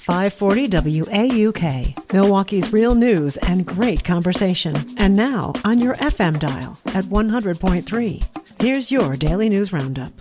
540 WAUK, Milwaukee's real news and great conversation. And now on your FM dial at 100.3. Here's your Daily News Roundup.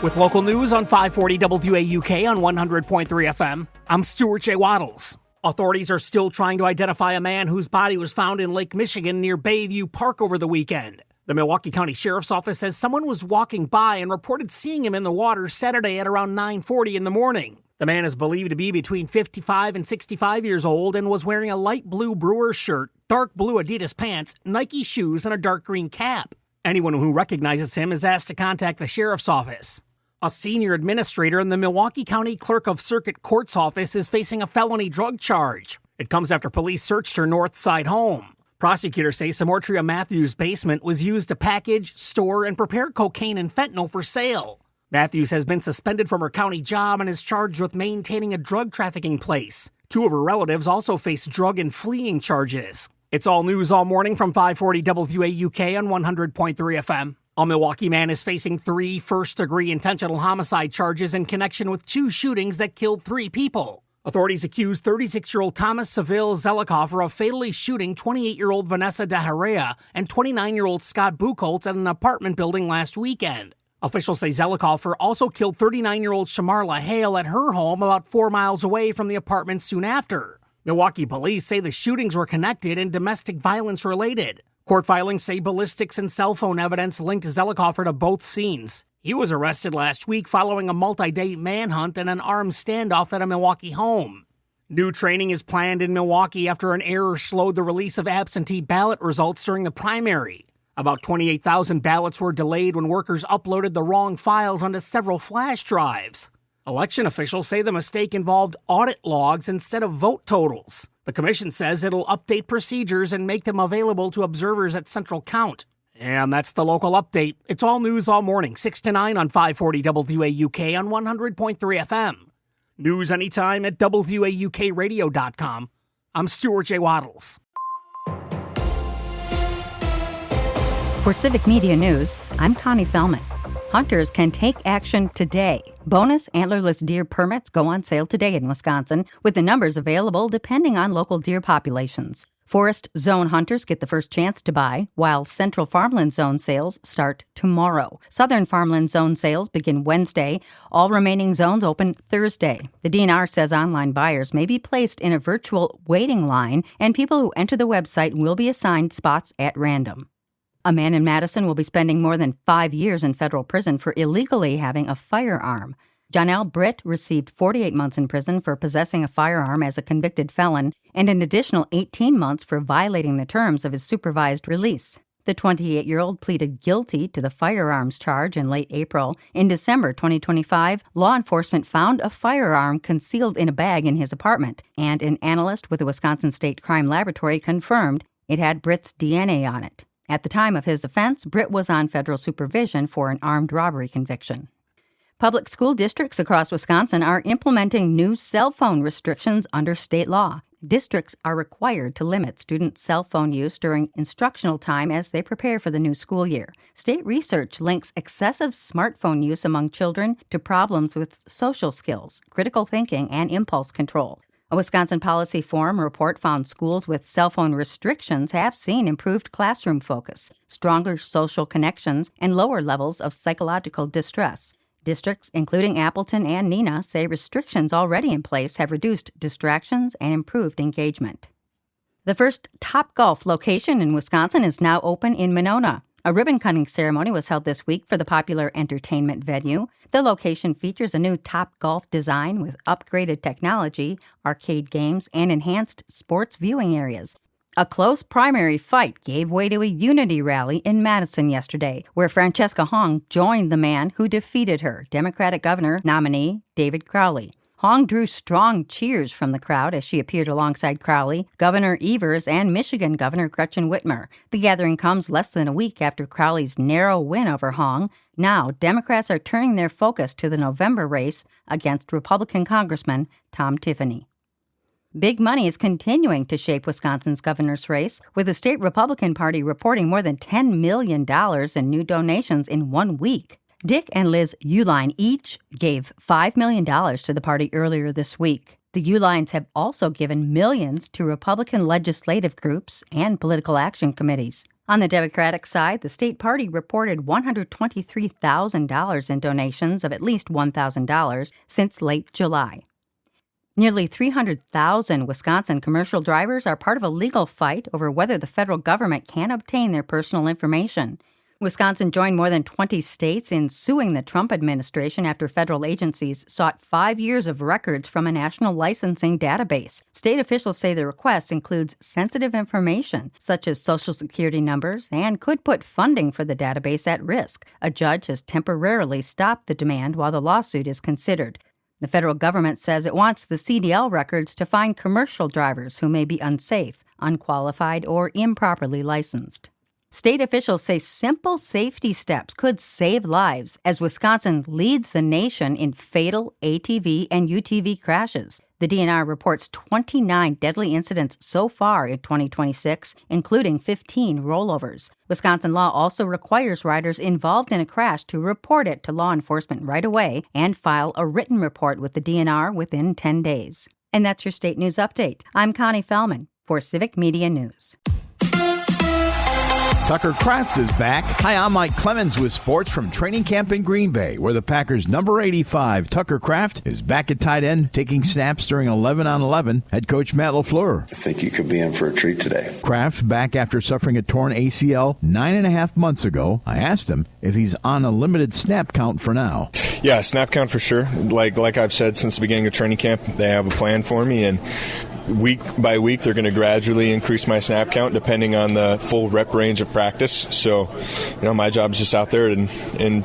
With local news on 540 WAUK on 100.3 FM, I'm Stuart J. Waddles. Authorities are still trying to identify a man whose body was found in Lake Michigan near Bayview Park over the weekend. The Milwaukee County Sheriff's Office says someone was walking by and reported seeing him in the water Saturday at around 9:40 in the morning. The man is believed to be between 55 and 65 years old and was wearing a light blue Brewers shirt, dark blue Adidas pants, Nike shoes, and a dark green cap. Anyone who recognizes him is asked to contact the Sheriff's Office. A senior administrator in the Milwaukee County Clerk of Circuit Court's office is facing a felony drug charge. It comes after police searched her North Side home. Prosecutors say Samortria Matthews' basement was used to package, store, and prepare cocaine and fentanyl for sale. Matthews has been suspended from her county job and is charged with maintaining a drug trafficking place. Two of her relatives also face drug and fleeing charges. It's all news all morning from 540 WAUK on 100.3 FM. A Milwaukee man is facing 3 first-degree intentional homicide charges in connection with 2 shootings that killed 3 people. Authorities accuse 36-year-old Thomas Seville Zelikofer of fatally shooting 28-year-old Vanessa De Herrera and 29-year-old Scott Buchholz at an apartment building last weekend. Officials say Zelikofer also killed 39-year-old Shamarla Hale at her home about 4 miles away from the apartment soon after. Milwaukee police say the shootings were connected and domestic violence related. Court filings say ballistics and cell phone evidence linked Zelikofer to both scenes. He was arrested last week following a multi-day manhunt and an armed standoff at a Milwaukee home. New training is planned in Milwaukee after an error slowed the release of absentee ballot results during the primary. About 28,000 ballots were delayed when workers uploaded the wrong files onto several flash drives. Election officials say the mistake involved audit logs instead of vote totals. The commission says it'll update procedures and make them available to observers at Central Count. And that's the local update. It's all news all morning, 6 to 9 on 540 WAUK on 100.3 FM. News anytime at WAUKradio.com. I'm Stuart J. Waddles. For Civic Media News, I'm Connie Fellman. Hunters can take action today. Bonus antlerless deer permits go on sale today in Wisconsin, with the numbers available depending on local deer populations. Forest Zone hunters get the first chance to buy, while Central Farmland Zone sales start tomorrow. Southern Farmland Zone sales begin Wednesday. All remaining zones open Thursday. The DNR says online buyers may be placed in a virtual waiting line, and people who enter the website will be assigned spots at random. A man in Madison will be spending more than 5 years in federal prison for illegally having a firearm. Jonelle Britt received 48 months in prison for possessing a firearm as a convicted felon and an additional 18 months for violating the terms of his supervised release. The 28-year-old pleaded guilty to the firearms charge in late April. In December 2025, law enforcement found a firearm concealed in a bag in his apartment, and an analyst with the Wisconsin State Crime Laboratory confirmed it had Britt's DNA on it. At the time of his offense, Britt was on federal supervision for an armed robbery conviction. Public school districts across Wisconsin are implementing new cell phone restrictions under state law. Districts are required to limit student cell phone use during instructional time as they prepare for the new school year. State research links excessive smartphone use among children to problems with social skills, critical thinking, and impulse control. A Wisconsin Policy Forum report found schools with cell phone restrictions have seen improved classroom focus, stronger social connections, and lower levels of psychological distress. Districts, including Appleton and Neenah, say restrictions already in place have reduced distractions and improved engagement. The first Topgolf location in Wisconsin is now open in Monona. A ribbon-cutting ceremony was held this week for the popular entertainment venue. The location features a new Topgolf design with upgraded technology, arcade games, and enhanced sports viewing areas. A close primary fight gave way to a unity rally in Madison yesterday, where Francesca Hong joined the man who defeated her, Democratic governor nominee David Crowley. Hong drew strong cheers from the crowd as she appeared alongside Crowley, Governor Evers, and Michigan Governor Gretchen Whitmer. The gathering comes less than a week after Crowley's narrow win over Hong. Now, Democrats are turning their focus to the November race against Republican Congressman Tom Tiffany. Big money is continuing to shape Wisconsin's governor's race, with the state Republican Party reporting more than $10 million in new donations in 1 week. Dick and Liz Uihlein each gave $5 million to the party earlier this week. The Uihleins have also given millions to Republican legislative groups and political action committees. On the Democratic side, the state party reported $123,000 in donations of at least $1,000 since late July. Nearly 300,000 Wisconsin commercial drivers are part of a legal fight over whether the federal government can obtain their personal information. Wisconsin joined more than 20 states in suing the Trump administration after federal agencies sought 5 years of records from a national licensing database. State officials say the request includes sensitive information, such as Social Security numbers, and could put funding for the database at risk. A judge has temporarily stopped the demand while the lawsuit is considered. The federal government says it wants the CDL records to find commercial drivers who may be unsafe, unqualified, or improperly licensed. State officials say simple safety steps could save lives as Wisconsin leads the nation in fatal ATV and UTV crashes. The DNR reports 29 deadly incidents so far in 2026, including 15 rollovers. Wisconsin law also requires riders involved in a crash to report it to law enforcement right away and file a written report with the DNR within 10 days. And that's your state news update. I'm Connie Fellman for Civic Media News. Tucker Kraft is back. Hi, I'm Mike Clemens with sports from training camp in Green Bay, where the Packers' number 85, Tucker Kraft, is back at tight end, taking snaps during 11-on-11. Head coach Matt LaFleur. I think you could be in for a treat today. Kraft back after suffering a torn ACL 9.5 months ago. I asked him if he's on a limited snap count for now. Yeah, snap count for sure. Like I've said since the beginning of training camp, they have a plan for me, and week by week, they're going to gradually increase my snap count depending on the full rep range of practice. So, my job is just out there and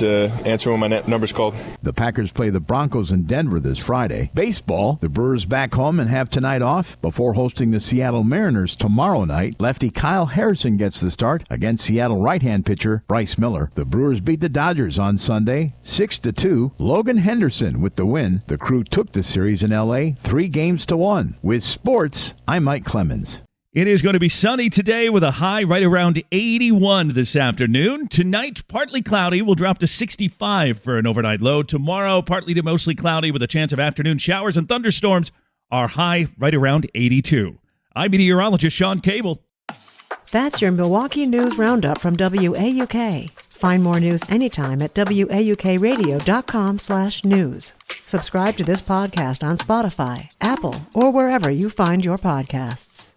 answer when my number's called. The Packers play the Broncos in Denver this Friday. Baseball, the Brewers back home and have tonight off before hosting the Seattle Mariners tomorrow night. Lefty Kyle Harrison gets the start against Seattle right-hand pitcher Bryce Miller. The Brewers beat the Dodgers on Sunday, 6-2. Logan Henderson with the win. The Crew took the series in L.A. 3-1. With sports, I'm Mike Clemens. It is going to be sunny today with a high right around 81 this afternoon. Tonight, partly cloudy, will drop to 65 for an overnight low. Tomorrow, partly to mostly cloudy with a chance of afternoon showers and thunderstorms. Our high right around 82. I'm meteorologist Sean Cable. That's your Milwaukee News Roundup from WAUK. Find more news anytime at WAUKradio.com/news. Subscribe to this podcast on Spotify, Apple, or wherever you find your podcasts.